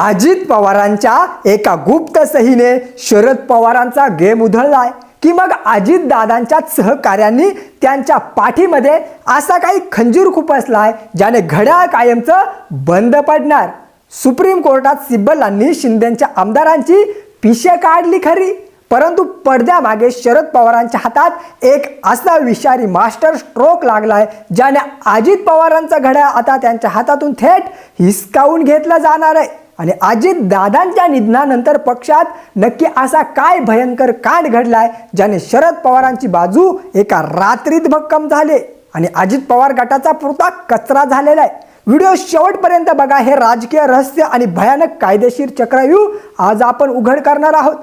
अजित पवारांच्या एका गुप्त सहीने शरद पवारांचा गेम उधळलाय की मग अजित दादांच्या सहकार्यांनी त्यांच्या पाठीमध्ये असा काही खंजीर खुपसलाय ज्याने घड्याळ कायमचं बंद पडणार। सुप्रीम कोर्टात सिब्बलांनी शिंदेच्या आमदारांची पिशे काढली खरी, परंतु पडद्यामागे शरद पवारांच्या हातात एक असा विषारी मास्टर स्ट्रोक लागलाय ज्याने अजित पवारांचा घड्याळ आता त्यांच्या हातातून थेट हिसकावून घेतला जाणार आहे। आणि अजित दादांच्या निधनानंतर पक्षात नक्की असा काय भयंकर कांड घडलाय ज्याने शरद पवारांची बाजू एका रात्रीत भक्कम झाले आणि अजित पवार गटाचा पुरता कचरा झालेला आहे। व्हिडिओ शेवटपर्यंत बघा। हे राजकीय रहस्य आणि भयानक कायदेशीर चक्रव्यूह आज आपण उघड करणार आहोत।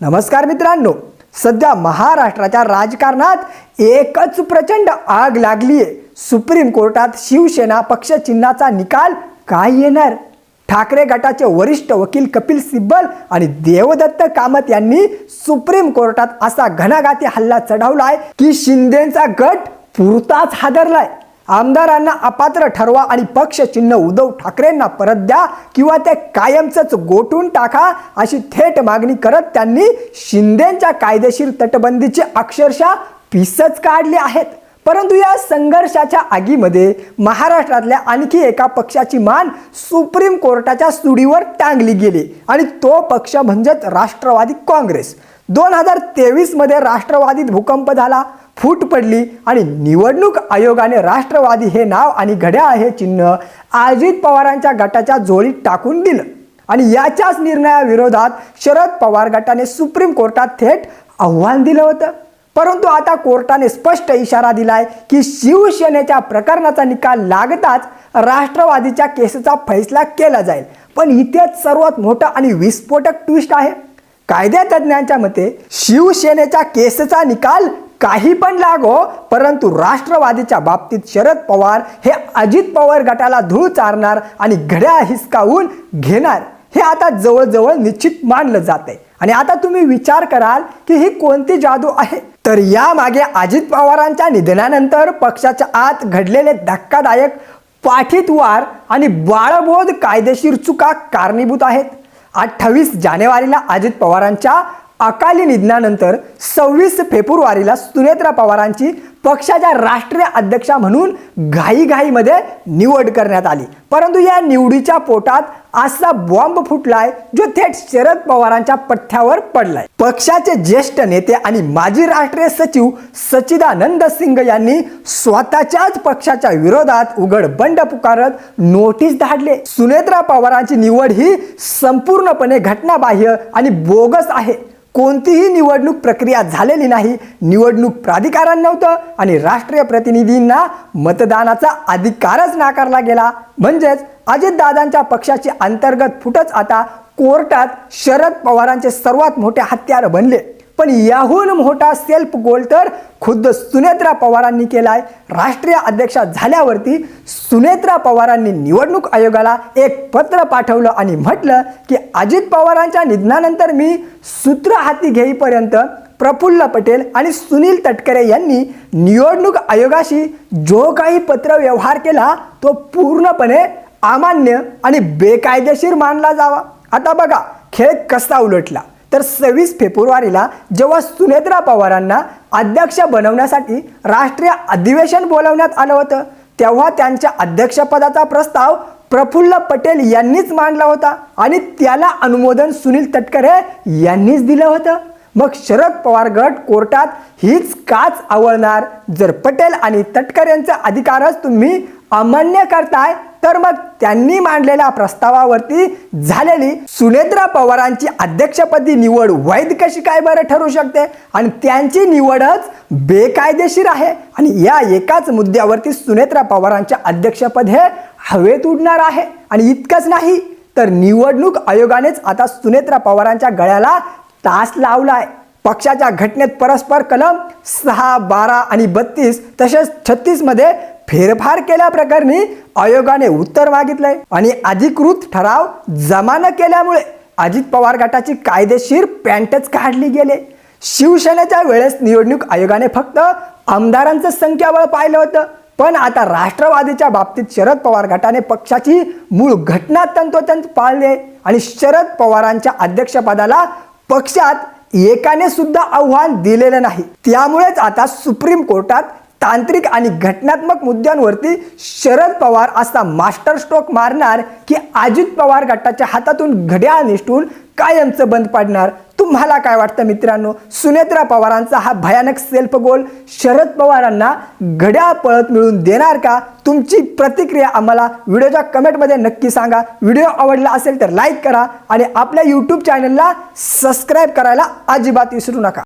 नमस्कार मित्रांनो, सध्या महाराष्ट्राच्या राजकारणात एकच प्रचंड आग लागली आहे। सुप्रीम कोर्टात शिवसेना पक्ष चिन्हाचा निकाल काय येणार? ठाकरे गटाचे वरिष्ठ वकील कपिल सिब्बल आणि देवदत्त कामत यांनी सुप्रीम कोर्टात असा घणाघाती हल्ला चढवलाय की शिंदेचा गट पुरताच हादरलाय। आमदारांना अपात्र ठरवा आणि पक्ष चिन्ह उद्धव ठाकरेंना परत द्या किंवा ते कायमचंच गोठून टाका अशी थेट मागणी करत त्यांनी शिंदेच्या कायदेशीर तटबंदीचे अक्षरशः पिसच काढले आहेत। परंतु या संघर्षाच्या आगीमध्ये महाराष्ट्रातल्या आणखी एका पक्षाची मान सुप्रीम कोर्टाच्या सुडीवर टांगली गेली आणि तो पक्ष म्हणजेच राष्ट्रवादी काँग्रेस। 2023 मध्ये राष्ट्रवादीत भूकंप झाला, फूट पडली आणि निवडणूक आयोगाने राष्ट्रवादी हे नाव आणि घड्याळ हे चिन्ह अजित पवारांच्या गटाच्या जोडीत टाकून दिलं आणि याच्याच निर्णयाविरोधात शरद पवार गटाने सुप्रीम कोर्टात थेट आव्हान दिलं होतं। परंतु आता कोर्टाने स्पष्ट इशारा दिलाय की शिवसेनेच्या प्रकरणाचा निकाल लागताच राष्ट्रवादीच्या केसचा फैसला केला जाईल। पण इथेच सर्वात मोठा आणि विस्फोटक ट्विस्ट आहे। कायदेतज्ञांच्या मते शिवसेनेच्या केसचा निकाल काही पण लागो, परंतु राष्ट्रवादीच्या बाबतीत शरद पवार हे अजित पवार गटाला धूळ चारणार आणि घड्याळ हिसकावून घेणार हे आता जवळजवळ निश्चित मानलं जाते। आणि आता तुम्ही विचार कराल की ही कोणती जादू आहे? तर यामागे अजित पवारांच्या निधनानंतर पक्षाच्या आत घडलेले धक्कादायक पाठीत वार आणि बाळबोध कायदेशीर चुका कारणीभूत आहेत। 28 जानेवारीला अजित पवारांच्या अकाली निधनानंतर 26 फेब्रुवारीला सुनेत्रा पवारांची पक्षाच्या राष्ट्रीय अध्यक्षा म्हणून घाईघाईमध्ये निवड करण्यात आली। परंतु या निवडीच्या पोटात असा बॉम्ब फुटलाय जो थेट शरद पवारांच्या पठ्ठ्यावर पडलाय। पक्षाचे ज्येष्ठ नेते आणि माजी राष्ट्रीय सचिव सच्चिदानंद सिंग यांनी स्वतःच्याच पक्षाच्या विरोधात उघड बंड पुकारत नोटीस धाडले। सुनेत्रा पवारांची निवड ही संपूर्णपणे घटनाबाह्य आणि बोगस आहे। कोणतीही निवडणूक प्रक्रिया झालेली नाही, निवडणूक प्राधिकरण नव्हतं आणि राष्ट्रीय प्रतिनिधींना मतदानाचा अधिकारच नाकारला गेला। म्हणजेच अजितदादांच्या पक्षाची अंतर्गत फुटच आता कोर्टात शरद पवारांचे सर्वात मोठे हत्यार बनले। पण याहून मोठा सेल्फ गोल तर खुद्द सुनेत्रा पवारांनी केलाय। राष्ट्रीय अध्यक्षा झाल्यावरती सुनेत्रा पवारांनी निवडणूक आयोगाला एक पत्र पाठवलं आणि म्हटलं की अजित पवारांच्या निधनानंतर मी सूत्र हाती घेईपर्यंत प्रफुल्ल पटेल आणि सुनील तटकरे यांनी निवडणूक आयोगाशी जो काही पत्र व्यवहार केला तो पूर्णपणे अमान्य आणि बेकायदेशीर मानला जावा। आता बघा खेळ कसा उलटला। तर 26 फेब्रुवारीला जेव्हा सुनेत्रा पवारांना अध्यक्ष बनवण्यासाठी राष्ट्रीय अधिवेशन बोलवण्यात आलं होतं तेव्हा त्यांच्या अध्यक्षपदाचा प्रस्ताव प्रफुल्ल पटेल यांनीच मांडला होता आणि त्याला अनुमोदन सुनील तटकरे यांनीच दिलं होतं। मग शरद पवार गट कोर्टात हीच काच आवळणार? जर पटेल आणि तटकरेंचा अधिकारच तुम्ही अमान्य करताय तर मग त्यांनी मांडलेल्या प्रस्तावावरती झालेली सुनेत्रा पवारांची अध्यक्षपदी निवड वैध कशी काय बरं ठरू शकते? आणि त्यांची निवडच बेकायदेशीर आहे आणि या एकाच मुद्द्यावरती सुनेत्रा पवारांचे अध्यक्षपद हे हवेत उडणार आहे। आणि इतकंच नाही तर निवडणूक आयोगानेच आता सुनेत्रा पवारांच्या गळ्याला तास लावलाय। पक्षाच्या घटनेत परस्पर कलम 6, 12 आणि 32 तसेच 36 मध्ये फेरफार केल्याप्रकरणी आयोगाने उत्तर मागितलंय आणि अधिकृत ठराव जमा न केल्यामुळे अजित पवार गटाची कायदेशीर पॅन्टच काढली गेले। शिवसेनेच्या वेळेस निवडणूक आयोगाने फक्त आमदारांचं संख्याबळ पाहिलं होतं, पण आता राष्ट्रवादीच्या बाबतीत शरद पवार गटाने पक्षाची मूळ घटना तंतोतंत पाळली आणि शरद पवारांच्या अध्यक्षपदाला पक्षात एकाने सुद्धा आव्हान दिलेलं नाही। त्यामुळेच आता सुप्रीम कोर्टात तांत्रिक आणि घटनात्मक मुद्द्यांवरती शरद पवार असा मास्टर स्ट्रोक मारणार की अजित पवार गटाच्या हातातून घड्याळ निसटून कायमचं बंद पडणार। तुम्हाला काय वाटतं मित्रांनो, सुनेत्रा पवारांचा हा भयानक सेल्फ गोल शरद पवारांना घड्याळ पळत मिळून देणार का? तुमची प्रतिक्रिया आम्हाला व्हिडिओच्या कमेंटमध्ये नक्की सांगा। व्हिडिओ आवडला असेल तर लाईक करा आणि आपल्या यूट्यूब चॅनलला सबस्क्राईब करायला अजिबात विसरू नका।